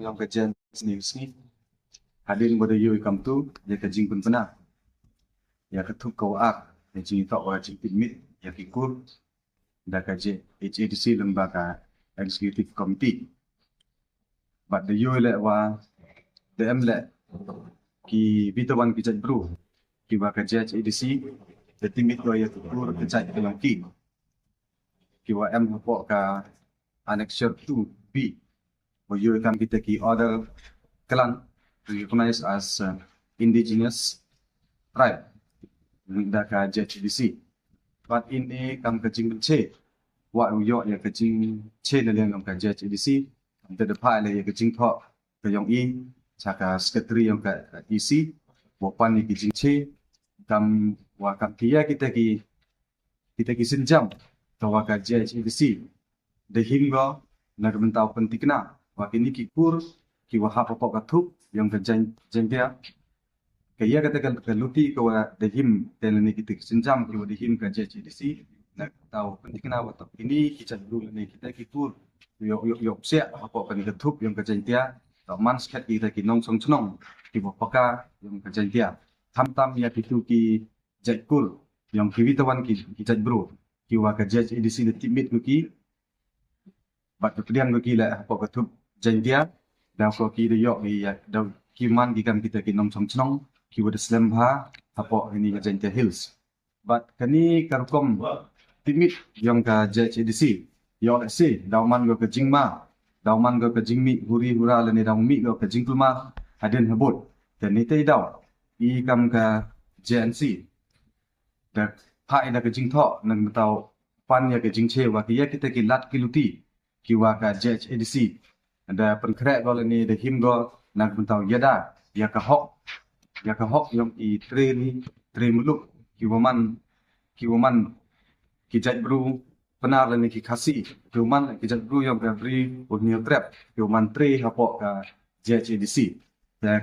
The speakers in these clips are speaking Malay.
yang kajian sendiri hadin pada yo ikam tu ya kajing pun pernah ya ketuk kau ya jing tak wajib admit ya fikur dah kaji HADC lembaga executive committee but the yo le wa the em le ki bitawan ki jaj bro ki wa kaji HADC the timit ko ya fikur kajai yang ki wa em hapok ka annexure 2B wa yo ikam kita ki order clan recognized as indigenous tribe da ka JHDC. But ini kam kajing che wa yo ya kajing che na yang kam ka JHDC da pa le ya kajing tho ka yong i chaka secretary yang ka EC wa pan ni kajing che kam wa kam kia kita ki senjam ka wa ka JHDC de hingga na mentau pentikna wa kini ki kur ki wa ha pop ka thup yang kerjaan dia kaya katakan keluti kawa dehim teleni kita senjam kawa dehim kerja CDC nak tahu penting kenapa tak ini kita dulu ni kita kitur yok sia apa kan ketup yang kerjaan dia tak man sekat kita kinong song senong di bapaka yang kerjaan dia tam ya itu ki jaikur yang kiwitawan ki bro kiwa kerja CDC di timit ki bat kemudian ki lah apa ketup jan dia dan kalau kita yok ya kiman gikan kita kinom song ki wada slam ha apo ini Jaintia Hills but kani karukom timit yang ka JHDC yo la si dauman go ke jingma dauman go ke jingmi huri hura le ni daw mi go ke jingkulma aden habot dan ni tai daw i kam ka JNC da pai da ke jingtho nan tau pan ya ke jingche wa ki ya kita ki lat kiluti ki wa ka JHDC ada penkrek go le ni de him go nak mentau yada ya ka hok yang i tre muluk ki waman ki jaj bru penar ni ki khasi ki waman ki jaj bru yang bri union trap ki waman tre hapok ka JHDC ya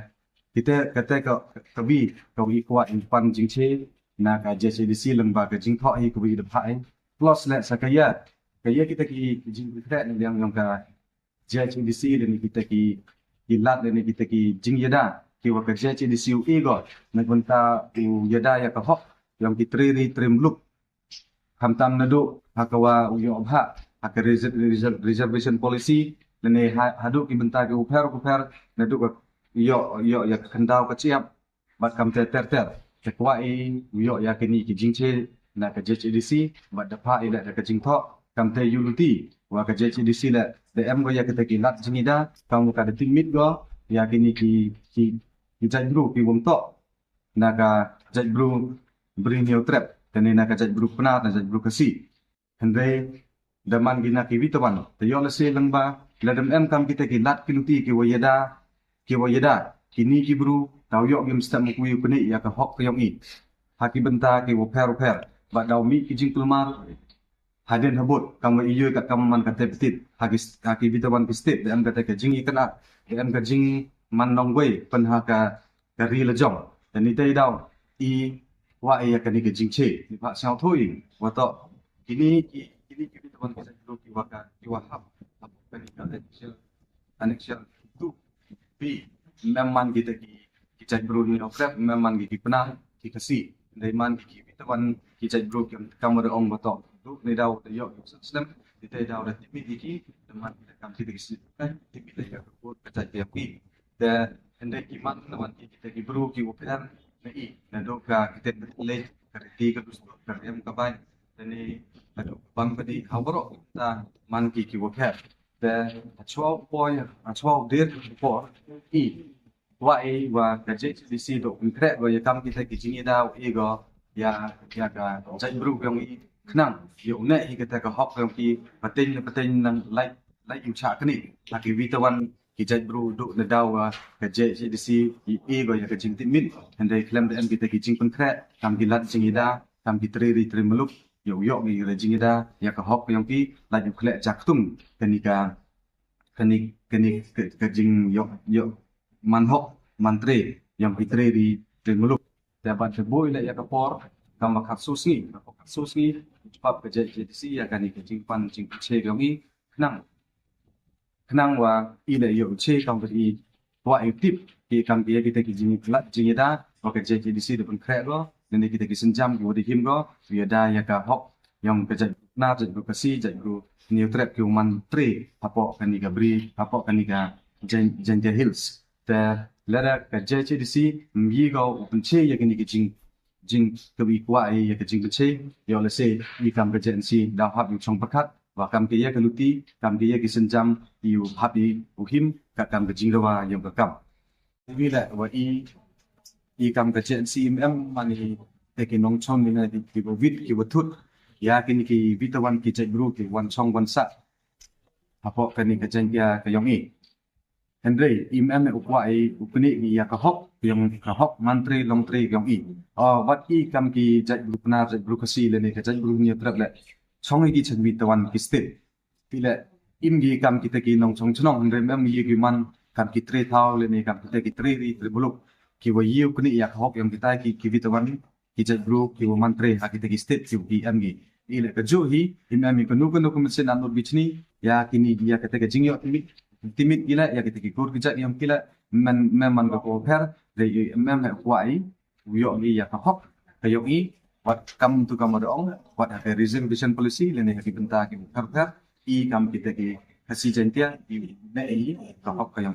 kita kata ka kabi ka wi kuat in pan jingche na ka JHDC lembaga jingtho hi ka wi de phai plus la sakaya kita ki jing trap ni yang ka JHDC dan kita ki lat dan kita ki jing yada ki wa ka JHDC ego nak benta u yada ya ka hok yang ki tre muluk hamtam nadu hakawa uyo abha hak reservation policy dan hadu ki benta ki uper nadu ka yo ya kendau ka ciap bat kam ter ke kwa i uyo ya kini ki jingche na ka JHDC bat dapha ila ka jingtho kam te yuluti wa ka JHDC la de em go ya kita ki lat jingida kam ka de timit go ya kini ki jaj bru ki wong to na ka jaj bru bring new trap dan na ka jaj bru pena na jaj bru kasi hande daman gina ki witawan te yo lese lengba ladem em kam kita ki lat kiluti ki wayada kini ki bru tau yo gem stam ku yu kuni ya ka hok yong i haki benta ki wo per ba daw mi ki jing tulmar hadin habut kam iyo kat kam man ka tepetit haki witawan ki state dan kata ka jing ikan dan ka jing man long way penha ka ri la jong dan ni tai daw i wa ya ka ni ka jing che ni pa sao thoi wa to kini witawan ka jing ki wa hap ka ni ka annexure 2B memang kita ki jaj bro ni okrep memang ki pernah ki kasi dai man ki witawan ki jaj bro ki kamera ong wa to du ni daw de yo slam di tai daw da timi ki teman kita kam kita ki timi da ya ko ka jaj ya ki da ende ki man teman kita ki bro ki oper na i na do ka kita le karti ka dus ka em ka bai dan ni ado bang padi hawro ta man ki oper da 12 point 12 dir for i wa ka JHDC do konkret wa ya kam kita ki jingi daw i go ya ka jaj bro yang i knang yo ne hi kita ka hok yang ki patin nang like yu cha kani laki witawan ki jaj bro do na daw ka JHDC i go ya ka jing timin handai klem da kita ki jing konkret kam ki lat jingi da kam ki tre muluk yo mi re jingi da ya ka hok yang ki la yu khle jak tum kani ka jing yo man hok mantre yang ki tre muluk dapat boy la ya ka por kam kasus ni cepat ke JHDC ya kan ni jing pan jing che yang ni kenang wa ile yo che kam i wa tip ki kam kita ki jing lat jing da wa ka je di si de pun kre go nên kita ki senjam ki di him go ya da ya ka hok yang ka je na je ko ka si je ko new trap ki man tre apo kan ni ga bri apo kan ni ga jen hills ta lada ka je di si mi go pun che ya ki ni ki jing ka bi kwa ya ka jing che yo le se i kam ka jen si da hab yu chong pakat và cầm cái cái luti cầm cái cái sinh chăm yêu hấp đi u him cả cầm cái chính là dùng cái cầm vì là và y cầm cái chuyện CMM mà ni cái nông thôn này thì cái vịt cái vật thút ya cái vitamin cái chạy bru cái one song one sat apa cái chuyện cái yang ini Henry IMM này ukwai ukni ya cái hok mantre long tre yang ini wat y cầm cái chạy bru na chạy bru kasi lên cái chạy bru nhiều trật lại trong cái chân vịt tàu cái state thì là im gì cầm kita cái nông trong chân nông rồi em gì cái man cầm cái tre thao lên này cầm kita cái tre đi tre buluk cái vậy yêu cái này yak hok yang kita cái vịt tàu cái chân bru cái man tre ha kita cái state cái em gì thì là cái jo hi im em cái nu cái mình sẽ nằm ở vị trí ya cái này ya kita cái chính yếu timit gila ya kita cái cột cái chân yang gila man cái cổ per rồi em lại quậy yo ni yak hok cái yo i wat kam tu kam adong wat ha reservation policy lene ha kibenta ki karthar i kam kita ki hasi jentia i ne i ka hok ka yang